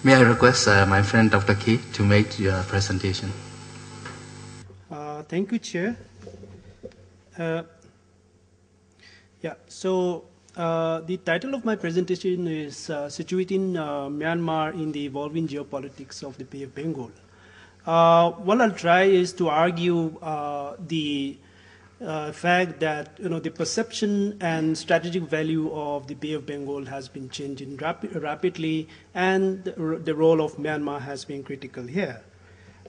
May I request my friend Dr. Key to make your presentation? Thank you, Chair. So the title of my presentation is Situating Myanmar in the Evolving Geopolitics of the Bay of Bengal. What I'll try is to argue the fact that the perception and strategic value of the Bay of Bengal has been changing rapidly, and the role of Myanmar has been critical here.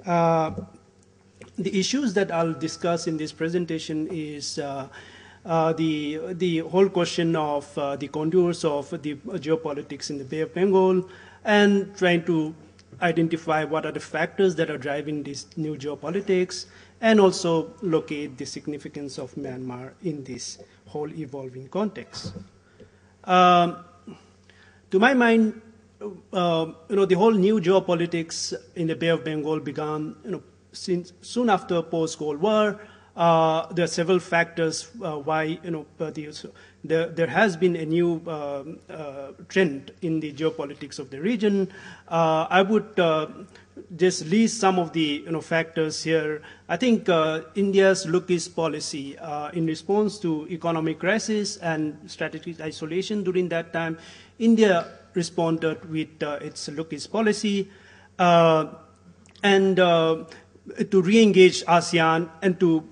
The issues that I'll discuss in this presentation is the whole question of the contours of the geopolitics in the Bay of Bengal, and trying to identify what are the factors that are driving this new geopolitics, and also locate the significance of Myanmar in this whole evolving context. To my mind, the whole new geopolitics in the Bay of Bengal began, soon after post-Cold War. There are several factors why there has been a new trend in the geopolitics of the region. I would just list some of the factors here. I think India's look East policy in response to economic crisis and strategic isolation during that time, India responded with its look East policy and to re-engage ASEAN and to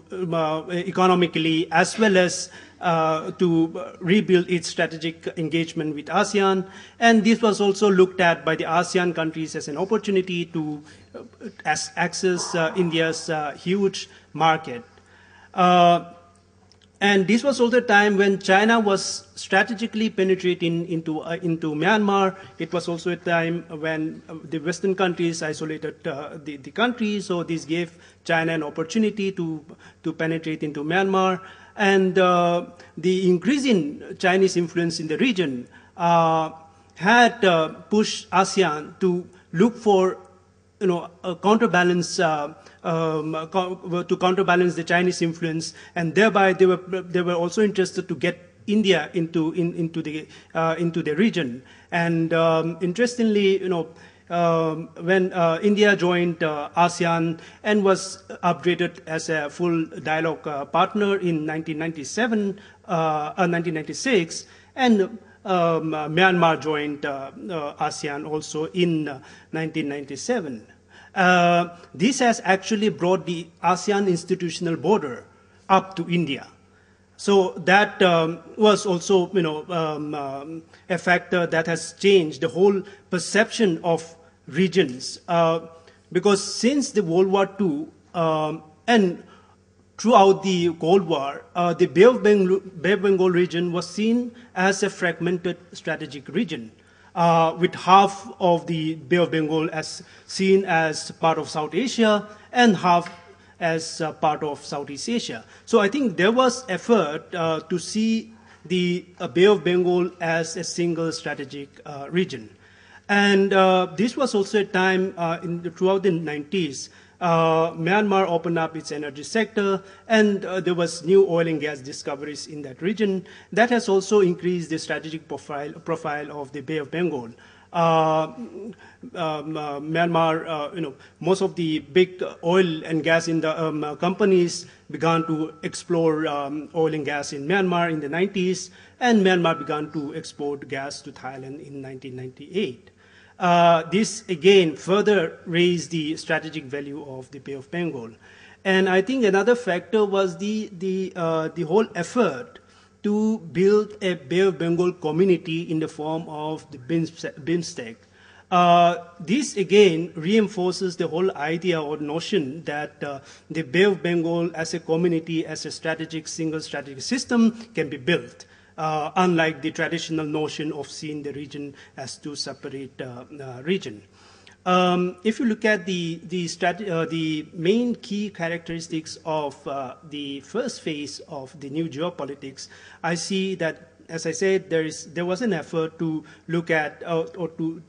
economically, as well as to rebuild its strategic engagement with ASEAN. And this was also looked at by the ASEAN countries as an opportunity to access India's huge market. And this was also a time when China was strategically penetrating into Myanmar. It was also a time when the Western countries isolated the country, so this gave China an opportunity to penetrate into Myanmar. And the increasing Chinese influence in the region had pushed ASEAN to look for a counterbalance to counterbalance the Chinese influence, and thereby they were also interested to get India into the region. And interestingly, when India joined ASEAN and was upgraded as a full dialogue partner in 1996, and Myanmar joined ASEAN also in 1997. This has actually brought the ASEAN institutional border up to India. So that was also, a factor that has changed the whole perception of regions. Because since the World War II and throughout the Cold War, the Bay of Bengal region was seen as a fragmented strategic region, with half of the Bay of Bengal as seen as part of South Asia and half as part of Southeast Asia. So I think there was effort to see the Bay of Bengal as a single strategic region. And this was also a time throughout the 90s, Myanmar opened up its energy sector, and there was new oil and gas discoveries in that region. That has also increased the strategic profile of the Bay of Bengal. Myanmar, most of the big oil and gas in the companies began to explore oil and gas in Myanmar in the 90s, and Myanmar began to export gas to Thailand in 1998. This again further raised the strategic value of the Bay of Bengal. And I think another factor was the whole effort to build a Bay of Bengal community in the form of the BIMSTEC. This again reinforces the whole idea or notion that the Bay of Bengal as a community, as a single strategic system can be built. Unlike the traditional notion of seeing the region as two separate regions. If you look at the main key characteristics of the first phase of the new geopolitics, I see that, as I said, there was an effort to look at or to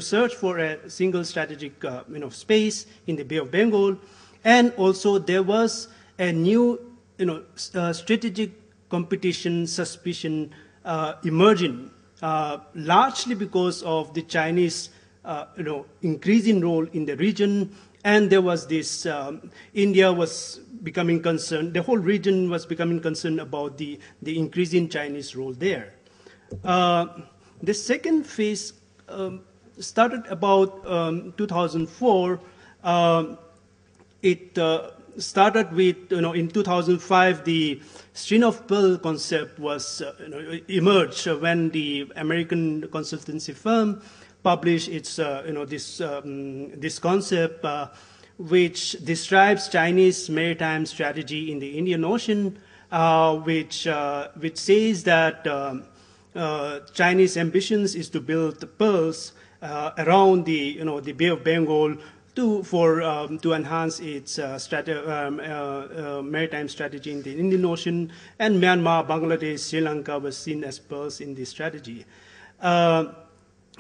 search for a single strategic space in the Bay of Bengal, and also there was a new strategic competition, suspicion emerging, largely because of the Chinese increasing role in the region. And there was this, India was becoming concerned, the whole region was becoming concerned about the increasing Chinese role there. The second phase started about 2004. It started with, in 2005, the string of pearl concept was emerged when the American consultancy firm published its, this concept, which describes Chinese maritime strategy in the Indian Ocean, which says that Chinese ambitions is to build pearls around the Bay of Bengal to enhance its maritime strategy in the Indian Ocean, and Myanmar, Bangladesh, Sri Lanka were seen as pearls in this strategy.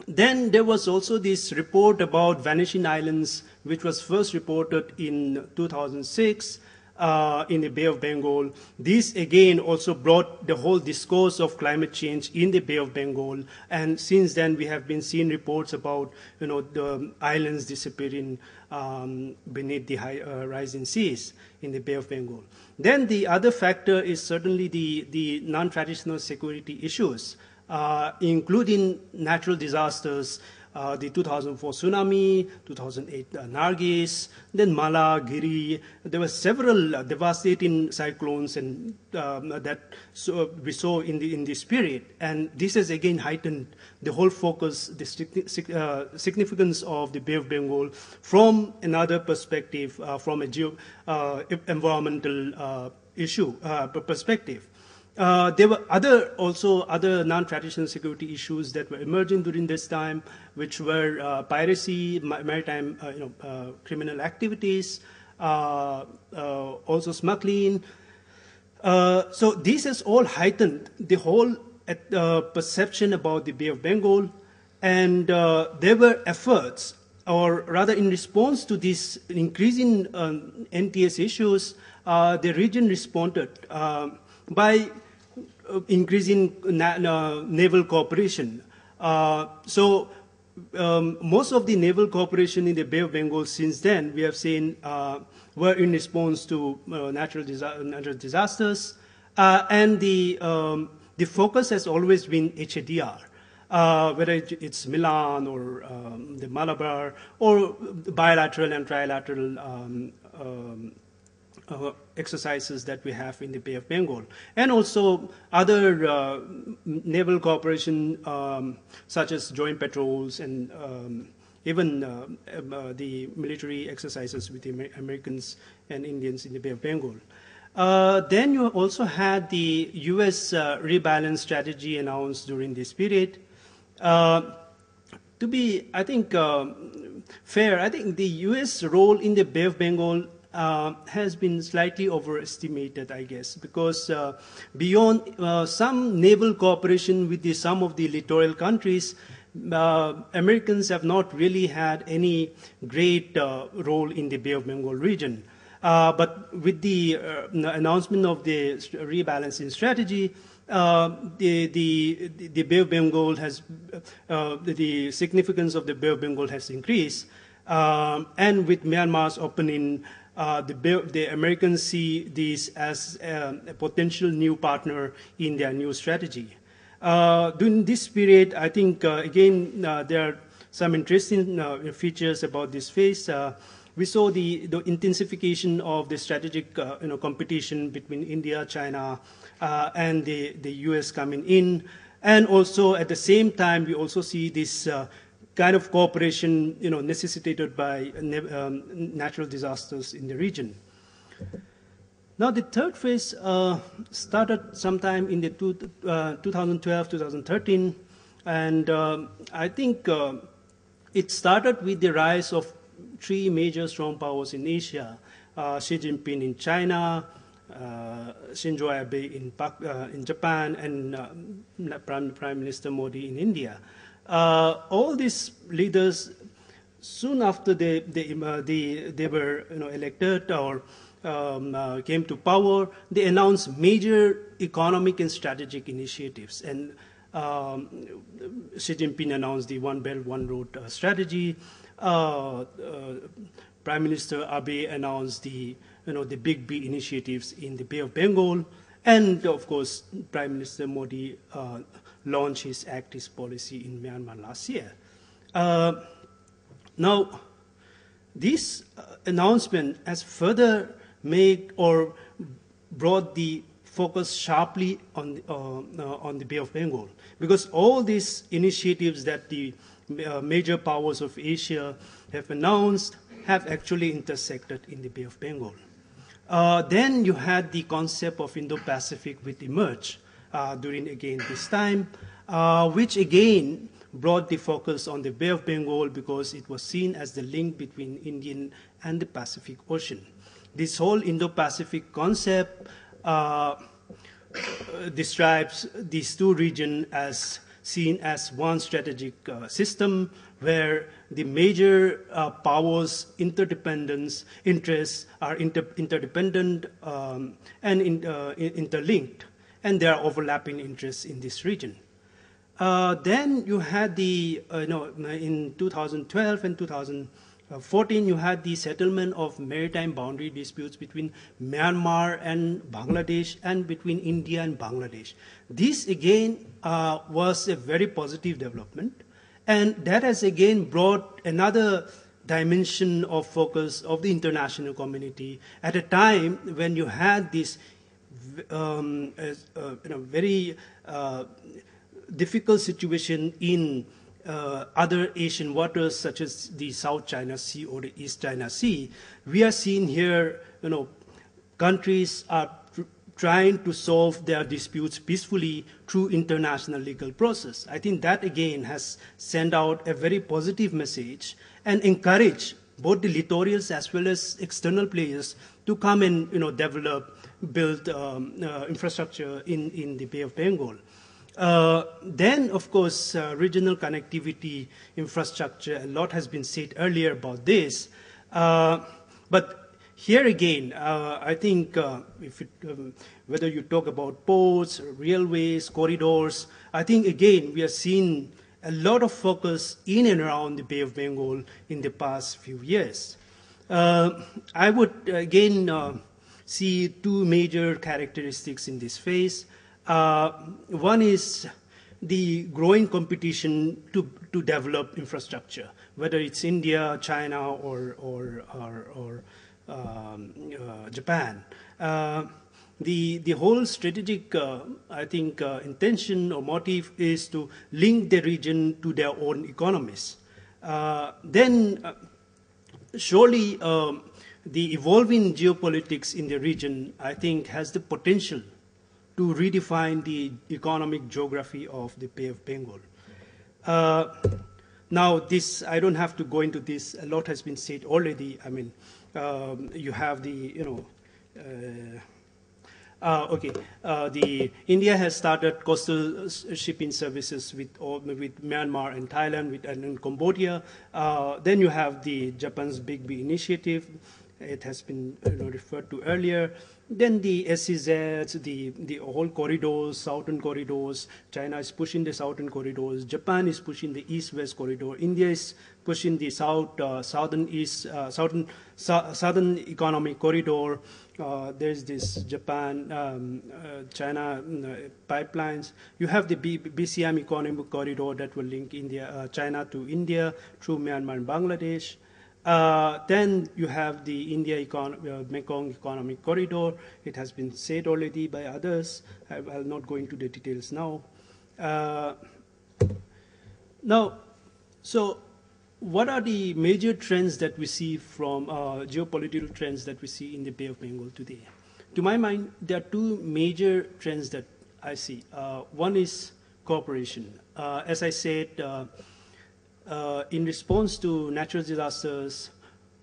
Then there was also this report about Vanishing Islands, which was first reported in 2006 in the Bay of Bengal. This again also brought the whole discourse of climate change in the Bay of Bengal, and since then we have been seeing reports about the islands disappearing beneath the rising seas in the Bay of Bengal. Then the other factor is certainly the non-traditional security issues, including natural disasters, the 2004 tsunami, 2008 Nargis, then Mala, Giri. There were several devastating cyclones and that we saw in this period. And this has again heightened the whole focus, the significance of the Bay of Bengal from another perspective, from a environmental issue perspective. There were other non-traditional security issues that were emerging during this time, which were piracy, maritime criminal activities, also smuggling. So this has all heightened the whole perception about the Bay of Bengal, and there were efforts, or rather in response to these increasing NTS issues, the region responded by increasing naval cooperation. So most of the naval cooperation in the Bay of Bengal since then, we have seen, were in response to natural disasters, and the focus has always been HADR, whether it's Milan or the Malabar, or bilateral and trilateral exercises that we have in the Bay of Bengal, and also other naval cooperation such as joint patrols and even the military exercises with the Americans and Indians in the Bay of Bengal. Then you also had the U.S. rebalance strategy announced during this period. To be, I think, fair, I think the U.S. role in the Bay of Bengal has been slightly overestimated, I guess, because beyond some naval cooperation with some of the littoral countries, Americans have not really had any great role in the Bay of Bengal region. But with the announcement of the rebalancing strategy, the Bay of Bengal has, the significance of the Bay of Bengal has increased. And with Myanmar's opening, the Americans see this as a potential new partner in their new strategy. During this period, I think, again, there are some interesting features about this phase. We saw the intensification of the strategic competition between India, China, and the US coming in. And also, at the same time, we also see this kind of cooperation necessitated by natural disasters in the region. Now, the third phase started sometime in the 2012-2013, and I think it started with the rise of three major strong powers in Asia: Xi Jinping in China, Shinzo Abe in Japan, and Prime Minister Modi in India. All these leaders, soon after they were elected or came to power, they announced major economic and strategic initiatives. And Xi Jinping announced the One Belt, One Road strategy. Prime Minister Abe announced the Big B initiatives in the Bay of Bengal. And of course, Prime Minister Modi launched his Act East policy in Myanmar last year. Now, this announcement has further made or brought the focus sharply on the Bay of Bengal, because all these initiatives that the major powers of Asia have announced have actually intersected in the Bay of Bengal. Then you had the concept of Indo-Pacific which emerged during again this time, which again brought the focus on the Bay of Bengal because it was seen as the link between Indian and the Pacific Ocean. This whole Indo-Pacific concept describes these two regions as seen as one strategic system where the major powers' interests are interdependent and interlinked, and there are overlapping interests in this region. Then you had in 2012 and 2014, you had the settlement of maritime boundary disputes between Myanmar and Bangladesh and between India and Bangladesh. This again was a very positive development, and that has again brought another dimension of focus of the international community at a time when you had this very difficult situation in other Asian waters, such as the South China Sea or the East China Sea. We are seeing here, countries are trying to solve their disputes peacefully through international legal process. I think that again has sent out a very positive message and encouraged both the littorals as well as external players to come and build infrastructure in the Bay of Bengal. Then, of course, regional connectivity infrastructure, a lot has been said earlier about this. But here again, I think whether you talk about ports, railways, corridors, I think again we are seeing a lot of focus in and around the Bay of Bengal in the past few years. I would again see two major characteristics in this phase. One is the growing competition to develop infrastructure, whether it's India, China, or Japan. The whole strategic, I think, intention or motive is to link the region to their own economies. Then, surely, the evolving geopolitics in the region, I think, has the potential to redefine the economic geography of the Bay of Bengal. Now, this, I don't have to go into this. A lot has been said already. I mean, you have the, the India has started coastal shipping services with Myanmar and Thailand and Cambodia. Then you have the Japan's Big B initiative. It has been referred to earlier. Then the SEZs, the whole corridors, southern corridors. China is pushing the southern corridors. Japan is pushing the east-west corridor. India is pushing the southern economic corridor. There's this Japan, China pipelines. You have the BCM economic corridor that will link China to India through Myanmar and Bangladesh. Then you have the Mekong economic corridor. It has been said already by others. I'll not go into the details now. So what are the major trends that we see from geopolitical trends that we see in the Bay of Bengal today? To my mind, there are two major trends that I see. One is cooperation. As I said, in response to natural disasters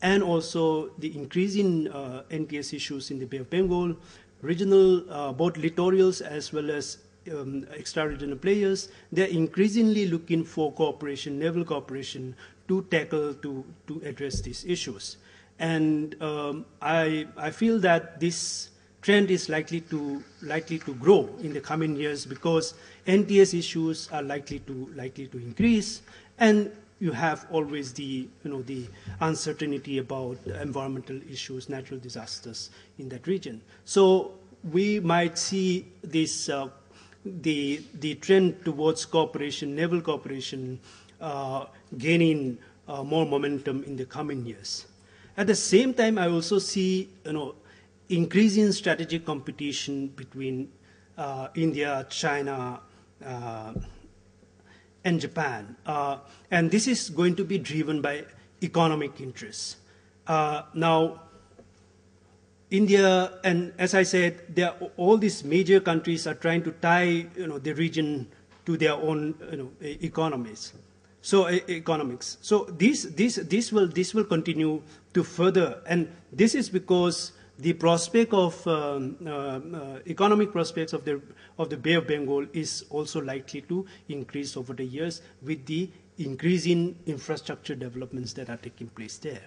and also the increasing NTS issues in the Bay of Bengal, regional, both littorals as well as extra-regional players, they're increasingly looking for cooperation, naval cooperation, to tackle, to address these issues. And I feel that this trend is likely to grow in the coming years because NTS issues are likely to increase, and you have always the uncertainty about environmental issues, natural disasters in that region. So we might see this the trend towards cooperation, naval cooperation, gaining more momentum in the coming years. At the same time, I also see increasing strategic competition between India, China, and Japan. And this is going to be driven by economic interests. Now, India, and as I said, all these major countries are trying to tie the region to their own economies. So economics. So this will continue to further, and this is because the prospect of economic prospects of the Bay of Bengal is also likely to increase over the years with the increasing infrastructure developments that are taking place there.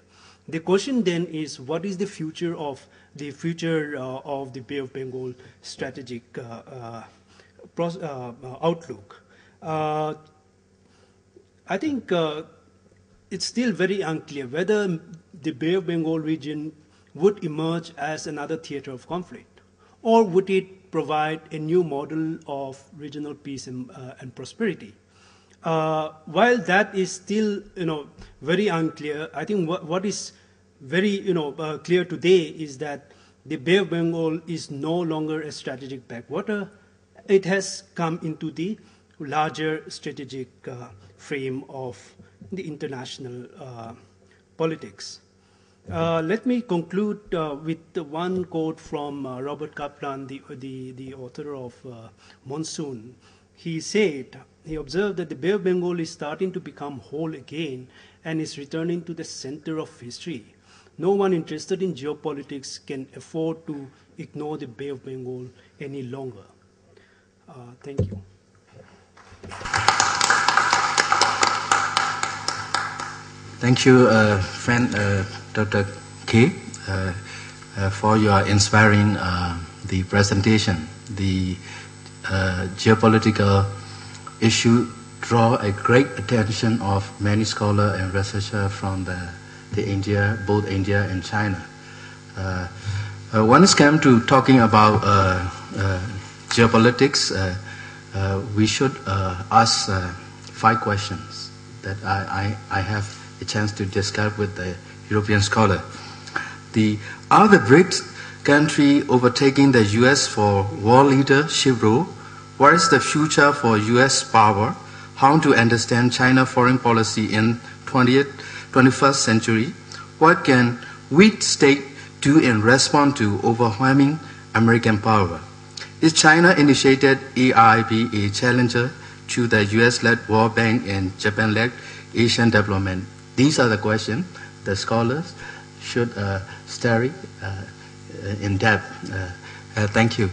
The question then is, what is the future of the Bay of Bengal strategic outlook? I think it's still very unclear whether the Bay of Bengal region would emerge as another theater of conflict, or would it provide a new model of regional peace and prosperity? While that is still very unclear, I think what is very clear today is that the Bay of Bengal is no longer a strategic backwater. It has come into the larger strategic frame of the international politics. Let me conclude with one quote from Robert Kaplan, the author of Monsoon. He observed that the Bay of Bengal is starting to become whole again and is returning to the center of history. No one interested in geopolitics can afford to ignore the Bay of Bengal any longer. Thank you. Thank you, friend Dr. K, for your inspiring the presentation. The geopolitical issue draw a great attention of many scholars and researchers from both India and China. When it comes to talking about geopolitics, we should ask 5 questions that I have a chance to discuss with the European scholar. Are the BRICS countries overtaking the US for world leadership role? What is the future for US power? How to understand China foreign policy in 21st century? What can weak state do in response to overwhelming American power? Is China initiated AIB a challenger to the US-led World Bank and Japan-led Asian development? These are the questions the scholars should study in depth. Thank you.